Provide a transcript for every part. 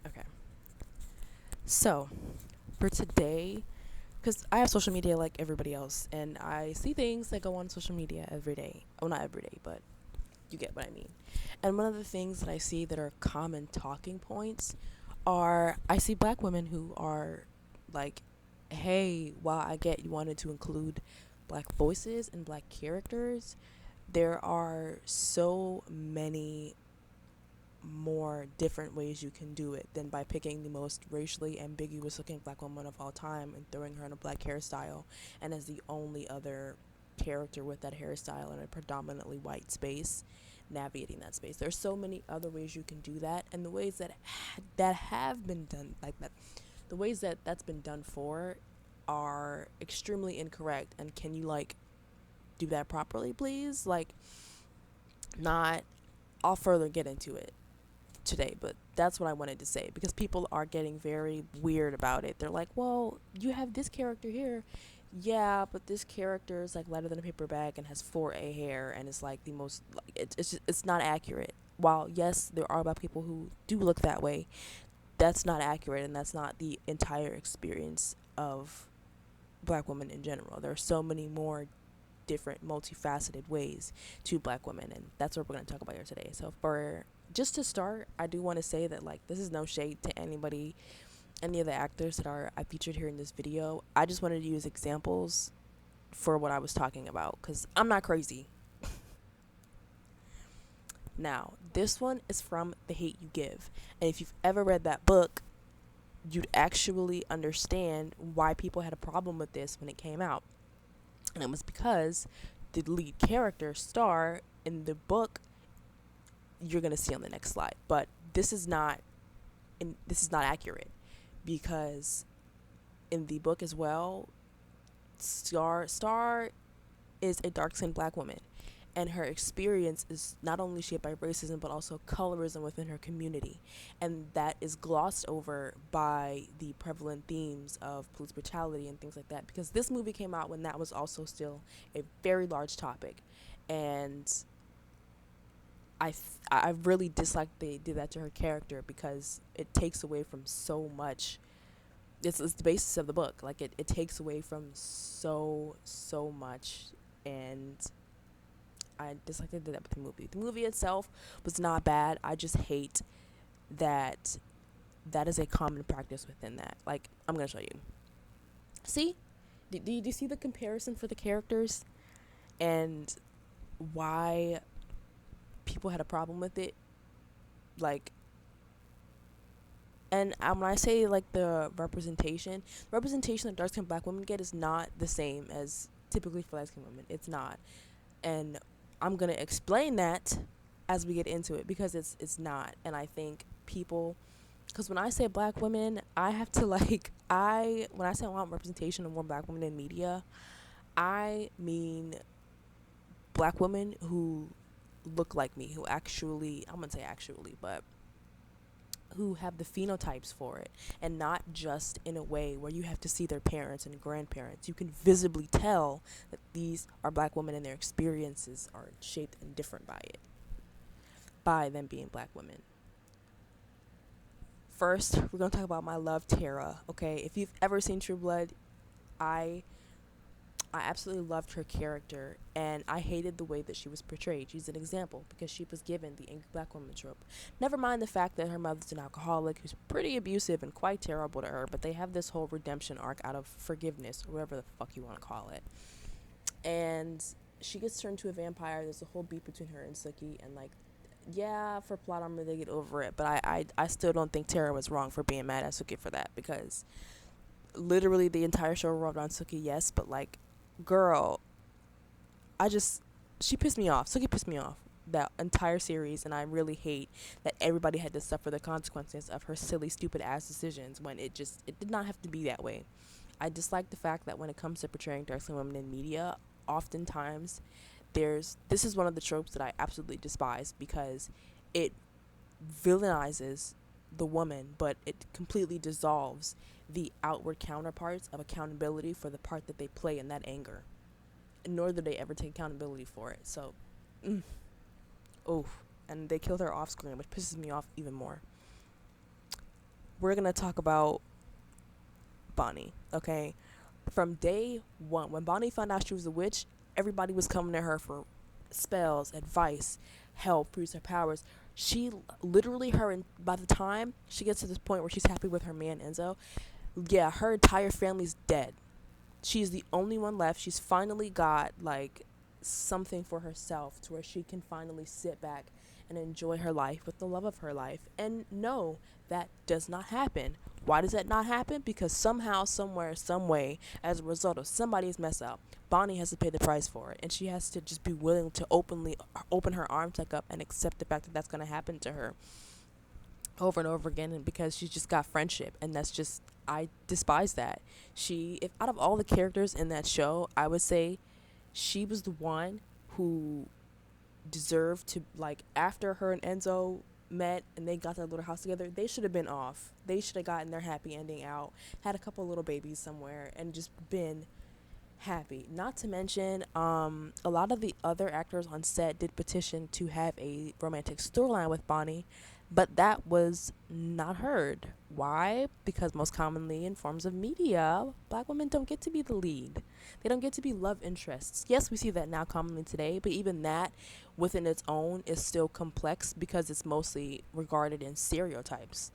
Okay. So, for today, because I have social media like everybody else, and I see things that go on social media every day. Well, not every day, but you get what I mean. And one of the things that I see that are common talking points are I see black women who are like, hey, while I get you wanted to include black voices and black characters, there are so many more different ways you can do it than by picking the most racially ambiguous looking black woman of all time and throwing her in a black hairstyle and as the only other character with that hairstyle in a predominantly white space navigating that space. There's so many other ways you can do that, and the ways that have been done like that, the ways that that's been done for are extremely incorrect. And can you like do that properly, please? Like, not, I'll further get into it today, but that's what I wanted to say because people are getting very weird about it. They're like, well, you have this character here. Yeah, but this character is like lighter than a paper bag and has 4A hair and is like the most, like, it's not accurate. While, yes, there are black people who do look that way, that's not accurate and that's not the entire experience of black women in general. There are so many more different multifaceted ways to black women, and that's what we're going to talk about here today. So for just to start, I do want to say that like this is no shade to anybody, any of the actors that are I featured here in this video. I just wanted to use examples for what I was talking about because I'm not crazy. Now this one is from The Hate U Give, and if you've ever read that book, you'd actually understand why people had a problem with this when it came out. And it was because the lead character star in the book, you're gonna see on the next slide, but this is not accurate because in the book as well, Star is a dark-skinned black woman, and her experience is not only shaped by racism but also colorism within her community, and that is glossed over by the prevalent themes of police brutality and things like that, because this movie came out when that was also still a very large topic. And I really dislike they did that to her character because it takes away from so much. It's the basis of the book. Like it takes away from so much, and I dislike they did that with the movie. The movie itself was not bad. I just hate that that is a common practice within that. Like, I'm gonna show you. See, do you see the comparison for the characters and why people had a problem with it? Like, and when I say like the representation that dark skinned black women get is not the same as typically for light skinned women. It's not, and I'm gonna explain that as we get into it because it's not. And I think people, because when I say black women, I have to like I when I say I want representation of more black women in media, I mean black women who look like me, who actually, I'm gonna say actually, but who have the phenotypes for it, and not just in a way where you have to see their parents and grandparents. You can visibly tell that these are black women and their experiences are shaped and different by it, by them being black women. First, we're gonna talk about my love, Tara. Okay, if you've ever seen True Blood, I I absolutely loved her character, and I hated the way that she was portrayed. She's an example because she was given the angry black woman trope. Never mind the fact that her mother's an alcoholic who's pretty abusive and quite terrible to her, but they have this whole redemption arc out of forgiveness, or whatever the fuck you want to call it. And she gets turned to a vampire. There's a whole beef between her and Sookie, and like, yeah, for plot armor they get over it, but I still don't think Tara was wrong for being mad at Sookie for that, because literally the entire show revolved around Sookie, yes, but like, girl, I just, she pissed me off. Sookie pissed me off that entire series, and I really hate that everybody had to suffer the consequences of her silly, stupid ass decisions when it did not have to be that way. I dislike the fact that when it comes to portraying dark skinned women in media, oftentimes this is one of the tropes that I absolutely despise because it villainizes the woman, but it completely dissolves the outward counterparts of accountability for the part that they play in that anger. Nor do they ever take accountability for it. So, oh, and they killed her off screen, which pisses me off even more. we're gonna talk about Bonnie, okay? From day one, when Bonnie found out she was a witch, everybody was coming to her for spells, advice, help, to use her powers. She literally, her, and by the time she gets to this point where she's happy with her man Enzo, yeah, her entire family's dead. She's the only one left. She's finally got like something for herself to where she can finally sit back and enjoy her life with the love of her life. And no, that does not happen. Why does that not happen? Because somehow, somewhere, some way, as a result of somebody's mess up, Bonnie has to pay the price for it, and she has to just be willing to openly open her arms like up and accept the fact that that's going to happen to her over and over again, and because she's just got friendship, and that's just, I despise that. She, if out of all the characters in that show, I would say she was the one who deserved to, like, after her and Enzo met and they got that little house together, they should have been off. They should have gotten their happy ending out, had a couple little babies somewhere, and just been happy. Not to mention, a lot of the other actors on set did petition to have a romantic storyline with Bonnie, but that was not heard. Why? Because most commonly in forms of media, black women don't get to be the lead. They don't get to be love interests. Yes, we see that now commonly today, but even that within its own is still complex because it's mostly regarded in stereotypes.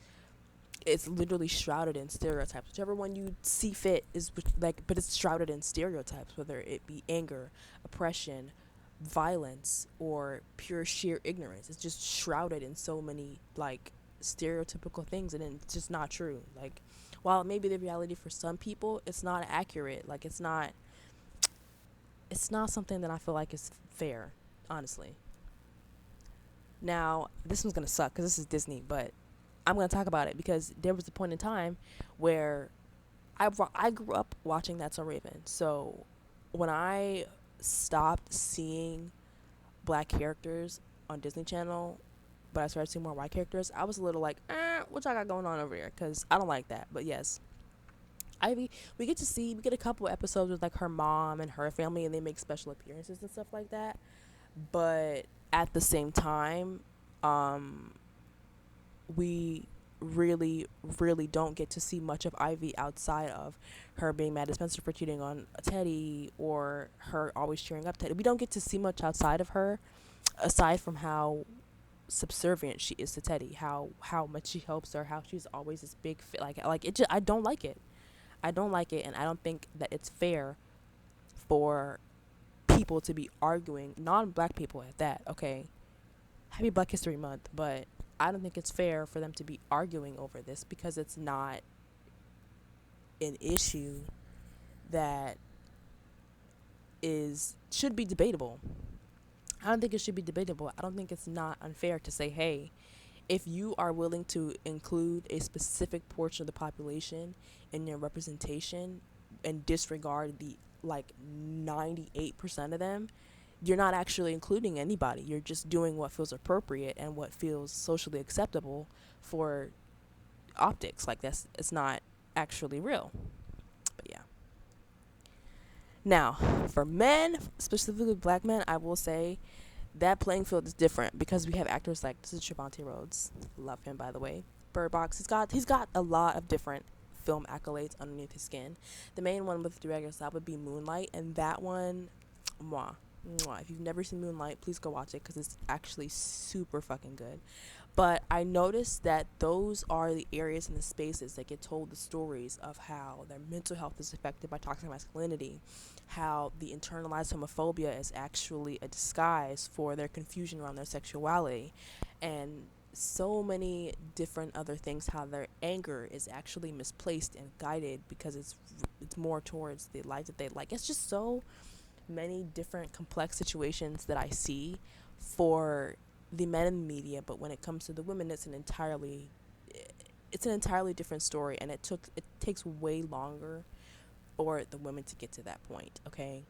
It's literally shrouded in stereotypes. Whichever one you see fit is like, but it's shrouded in stereotypes, whether it be anger, oppression, violence, or pure sheer ignorance. It's just shrouded in so many like stereotypical things, and it's just not true. Like, while it may be the reality for some people, it's not accurate. Like, it's not something that I feel like is fair, honestly. Now, this one's gonna suck because this is Disney, but I'm gonna talk about it because there was a point in time where I grew up watching That's So Raven. So when I stopped seeing black characters on Disney Channel, but I started seeing more white characters, I was a little like, what y'all got going on over here? Because I don't like that. But yes, Ivy, we get a couple episodes with like her mom and her family, and they make special appearances and stuff like that. But at the same time, um, we really, really don't get to see much of Ivy outside of her being mad at Spencer for cheating on Teddy, or her always cheering up Teddy. We don't get to see much outside of her, aside from how subservient she is to Teddy, how much she helps her, how she's always this big like it. Just, I don't like it. I don't like it, and I don't think that it's fair for people to be arguing, non-black people at that. Okay, happy Black History Month, but I don't think it's fair for them to be arguing over this because it's not an issue that should be debatable. I don't think it should be debatable. I don't think it's not unfair to say, hey, if you are willing to include a specific portion of the population in your representation and disregard the like 98% of them, you're not actually including anybody. You're just doing what feels appropriate and what feels socially acceptable for optics. Like, it's not actually real. But yeah. Now, for men, specifically black men, I will say that playing field is different because we have actors like, this is Trevante Rhodes, love him by the way. Bird Box, he's got a lot of different film accolades underneath his skin. The main one with director style would be Moonlight, and that one, mwah, mwah. If you've never seen Moonlight, please go watch it because it's actually super fucking good. But I noticed that those are the areas and the spaces that get told the stories of how their mental health is affected by toxic masculinity, how the internalized homophobia is actually a disguise for their confusion around their sexuality, and so many different other things, how their anger is actually misplaced and guided because it's more towards the life that they like. It's just so many different complex situations that I see for the men in the media, but when it comes to the women, it's an entirely different story, and it takes way longer for the women to get to that point. Okay,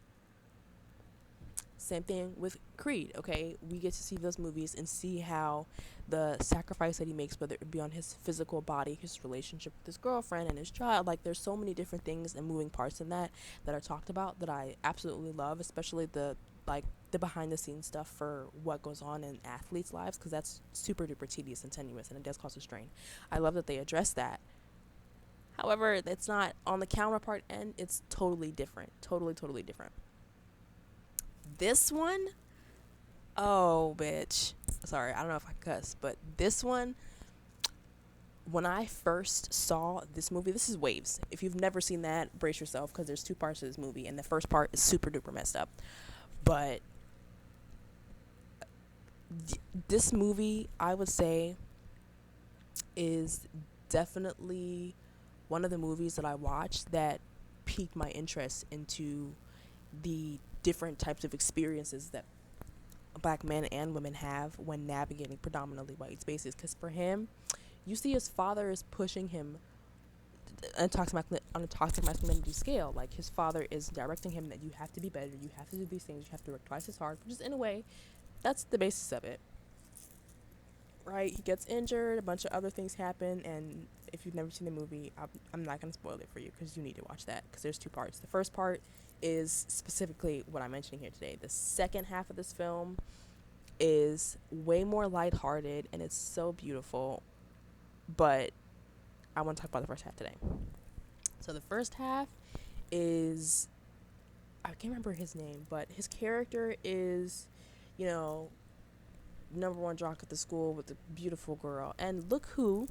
same thing with Creed. Okay, we get to see those movies and see how the sacrifice that he makes, whether it be on his physical body, his relationship with his girlfriend and his child, like there's so many different things and moving parts in that are talked about that I absolutely love, especially the behind the scenes stuff for what goes on in athletes' lives, because that's super duper tedious and tenuous, and it does cause a strain. I love that they address that, However, it's not on the counterpart end. It's totally different. Totally different. This one, oh, bitch. Sorry, I don't know if I cuss, but this one, when I first saw this movie, this is Waves. If you've never seen that, brace yourself because there's two parts to this movie, and the first part is super duper messed up. But this movie, I would say, is definitely one of the movies that I watched that piqued my interest into the different types of experiences that black men and women have when navigating predominantly white spaces. Because for him, you see his father is pushing him on a toxic masculinity scale. Like, his father is directing him that you have to be better, you have to do these things, you have to work twice as hard, which is, in a way, that's the basis of it. Right? He gets injured, a bunch of other things happen, and if you've never seen the movie, I'm not going to spoil it for you because you need to watch that, because there's two parts. The first part is specifically what I'm mentioning here today. The second half of this film is way more lighthearted, and it's so beautiful, but I want to talk about the first half today. So the first half is, I can't remember his name, but his character is, you know, number one jock at the school with the beautiful girl, and look who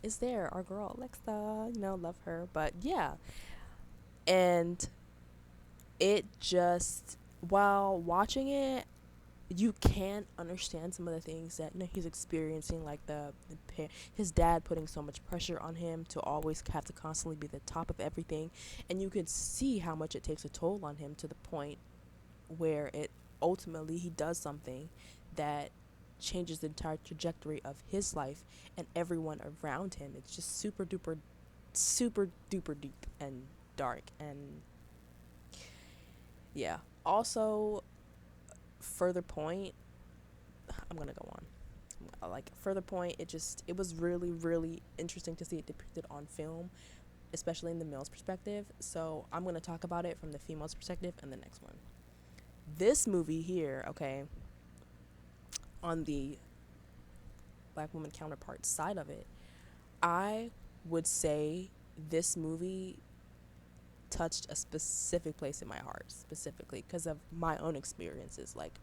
is there, our girl Alexa, love her. But yeah, and it just, while watching it, you can't understand some of the things that he's experiencing, like his dad putting so much pressure on him to always have to constantly be the top of everything, and you could see how much it takes a toll on him, to the point where it ultimately he does something that changes the entire trajectory of his life and everyone around him. It's just super duper deep and dark. And yeah, also, further point, I'm gonna go on, like, further point, it was really interesting to see it depicted on film, especially in the male's perspective. So I'm gonna talk about it from the female's perspective in the next one. This movie here, okay, on the black woman counterpart side of it, I would say this movie touched a specific place in my heart, specifically because of my own experiences. Like,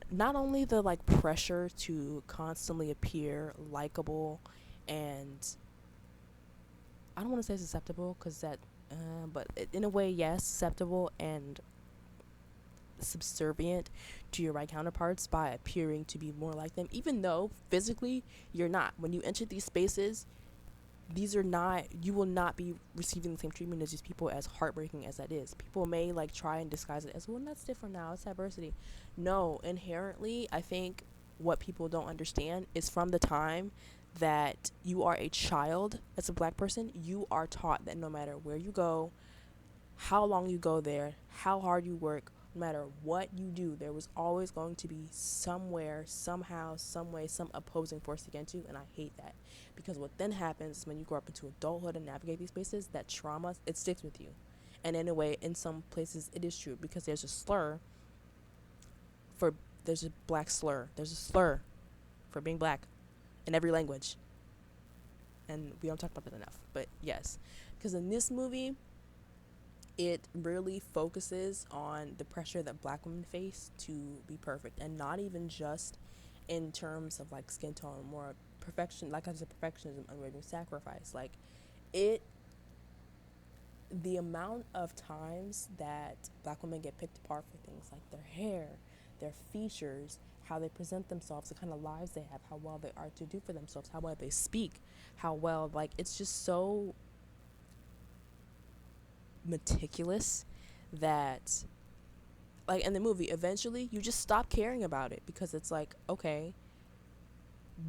not only the like pressure to constantly appear likable and, I don't want to say susceptible, because that but in a way, yes, susceptible and subservient to your white counterparts by appearing to be more like them, even though physically you're not. When you enter these spaces, you will not be receiving the same treatment as these people, as heartbreaking as that is. People may like try and disguise it as, well, that's different now, it's diversity. No, inherently, I think what people don't understand is, from the time that you are a child as a black person, you are taught that no matter where you go, how long you go there, how hard you work, no matter what you do, there was always going to be somewhere, somehow, some way, some opposing force against you. And I hate that, because what then happens is, when you grow up into adulthood and navigate these spaces, that trauma, it sticks with you. And in a way, in some places it is true, because there's a slur for, there's a black slur, there's a slur for being black in every language, and we don't talk about that enough. But yes, because in this movie, it really focuses on the pressure that black women face to be perfect, and not even just in terms of like skin tone, more perfection, like I said, perfectionism, unwavering sacrifice. Like, it, the amount of times that black women get picked apart for things like their hair, their features, how they present themselves, the kind of lives they have, how well they are to do for themselves, how well they speak, how well, like, it's just so meticulous that, like, in the movie, eventually you just stop caring about it, because it's like, okay,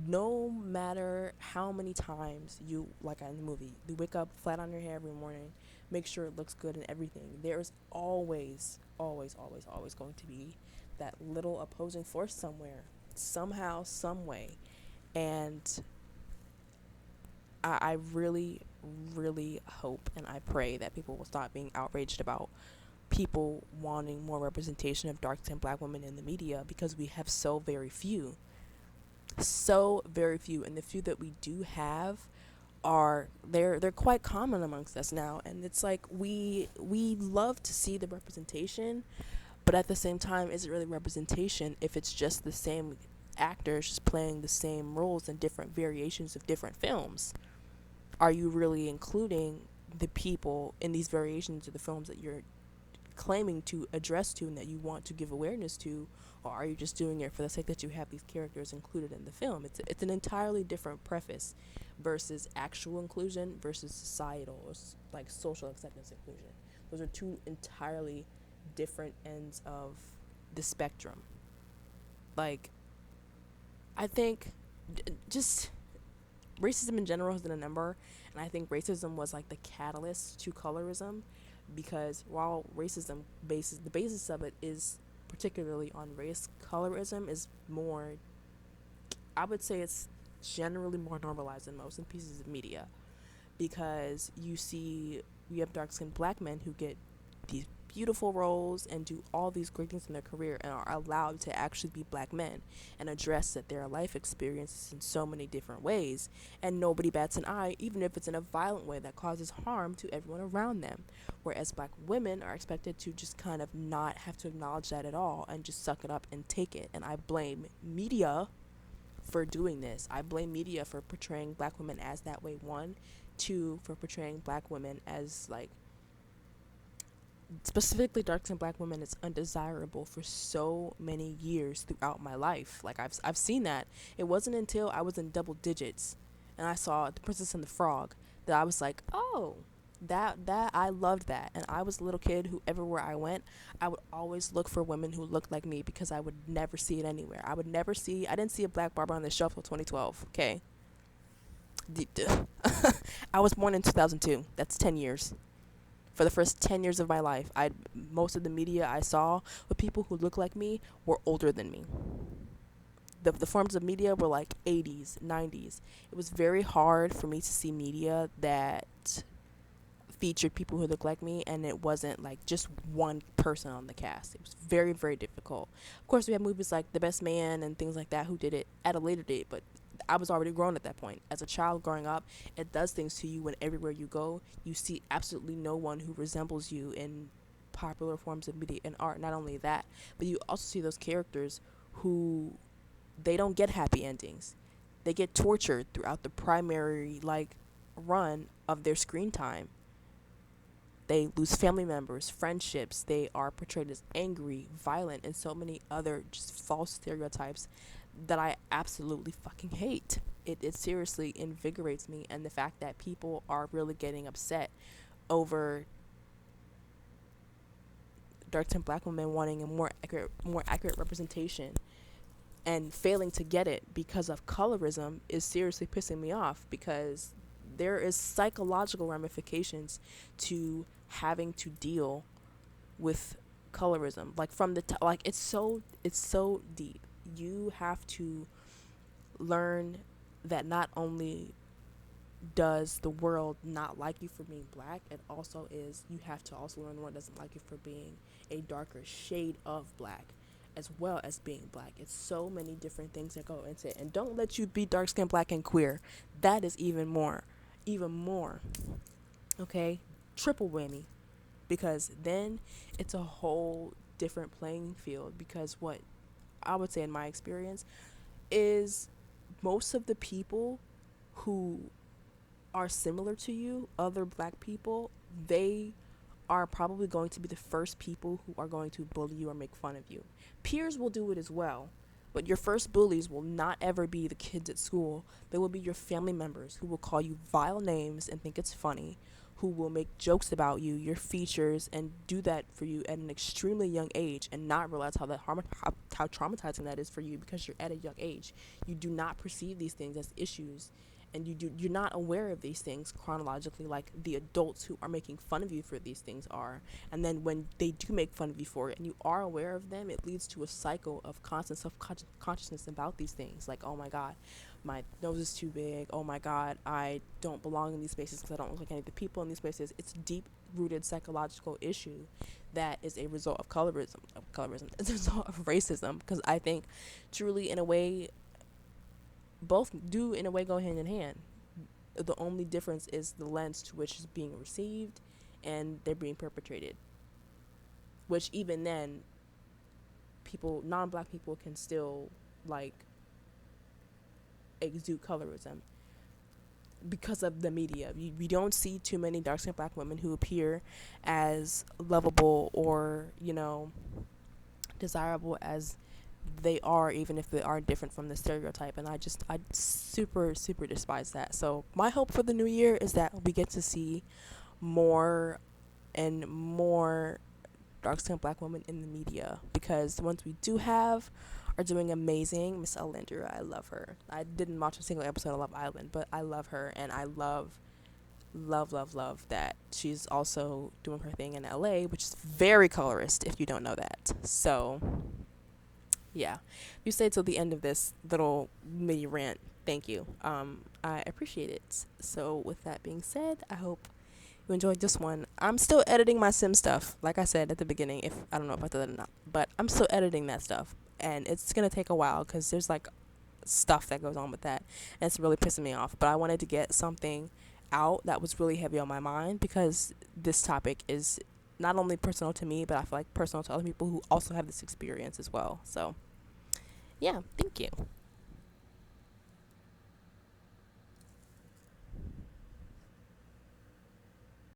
no matter how many times you, like in the movie, you wake up flat on your hair every morning, make sure it looks good and everything, there's always going to be that little opposing force somewhere, somehow, some way. And I really hope and I pray that people will stop being outraged about people wanting more representation of dark-skinned black women in the media, because we have so very few. So very few, and the few that we do have are they're quite common amongst us now, and it's like we love to see the representation, but at the same time, is it really representation if it's just the same actors just playing the same roles in different variations of different films? Are you really including the people in these variations of the films that you're claiming to address to and that you want to give awareness to, or are you just doing it for the sake that you have these characters included in the film? It's an entirely different preface versus actual inclusion versus societal or like social acceptance inclusion. Those are two entirely different ends of the spectrum. Like, I think just racism in general has been a number, and I think racism was like the catalyst to colorism, because while racism basis the basis of it is particularly on race, colorism is more, I would say it's generally more normalized than most in pieces of media, because you have dark skinned black men who get these beautiful roles and do all these great things in their career and are allowed to actually be black men and address that their life experiences in so many different ways, and nobody bats an eye, even if it's in a violent way that causes harm to everyone around them. Whereas black women are expected to just kind of not have to acknowledge that at all and just suck it up and take it. And I blame media for doing this. I blame media for portraying black women as that way, one. Two, for portraying black women as like, specifically dark skinned black women, is undesirable for so many years throughout my life. Like I've seen that. It wasn't until I was in double digits and I saw The Princess and the Frog that I was like, oh, that I loved that. And I was a little kid who everywhere I went, I would always look for women who looked like me because I would never see it anywhere. I didn't see a black barber on the shelf till 2012. Okay. I was born in 2002. That's 10 years. For the first 10 years of my life, most of the media I saw with people who looked like me were older than me. The forms of media were like 80s, 90s. It was very hard for me to see media that featured people who looked like me and it wasn't like just one person on the cast. It was very, very difficult. Of course, we have movies like The Best Man and things like that who did it at a later date, but I was already grown at that point. As a child growing up, it does things to you when everywhere you go, you see absolutely no one who resembles you in popular forms of media and art. Not only that, but you also see those characters who they don't get happy endings. They get tortured throughout the primary like run of their screen time. They lose family members, friendships. They are portrayed as angry, violent, and so many other just false stereotypes that I absolutely fucking hate. It seriously invigorates me, and the fact that people are really getting upset over dark skinned black women wanting a more accurate representation and failing to get it because of colorism is seriously pissing me off, because there is psychological ramifications to having to deal with colorism, like from like it's so deep. You have to learn that not only does the world not like you for being black, it also is, you have to also learn the world doesn't like you for being a darker shade of black as well as being black. It's so many different things that go into it. And don't let you be dark skinned, black, and queer. That is even more. Okay? Triple whammy. Because then it's a whole different playing field. Because what I would say in my experience is most of the people who are similar to you, other black people, they are probably going to be the first people who are going to bully you or make fun of you. Peers will do it as well, but your first bullies will not ever be the kids at school. They will be your family members who will call you vile names and think it's funny, who will make jokes about you, your features, and do that for you at an extremely young age and not realize how traumatizing that is for you because you're at a young age. You do not perceive these things as issues, and you're not aware of these things chronologically like the adults who are making fun of you for these things are. And then when they do make fun of you for it and you are aware of them, it leads to a cycle of constant self-consciousness about these things, like, oh my god, my nose is too big, oh my god, I don't belong in these spaces because I don't look like any of the people in these spaces. It's a deep rooted psychological issue that is a result of colorism. It's a result of racism, because I think truly, in a way, both do in a way go hand in hand. The only difference is the lens to which is being received and they're being perpetrated, which even then people, non-black people, can still like exude colorism because of the media. We don't see too many dark-skinned black women who appear as lovable or, desirable as they are, even if they are different from the stereotype. And I super, super despise that. So my hope for the new year is that we get to see more and more dark-skinned black women in the media, because the ones we do have are doing amazing. Miss Alindra, I love her. I didn't watch a single episode of Love Island, but I love her, and I love that she's also doing her thing in LA, which is very colorist, if you don't know that. So yeah, if you stayed till the end of this little mini rant, thank you. I appreciate it. So with that being said, I hope you enjoyed this one. I'm still editing my sim stuff, like I said at the beginning. If I don't know if I did that or not, but I'm still editing that stuff, and it's gonna take a while because there's like stuff that goes on with that, and it's really pissing me off. But I wanted to get something out that was really heavy on my mind, because this topic is not only personal to me, but I feel like personal to other people who also have this experience as well. So yeah, thank you.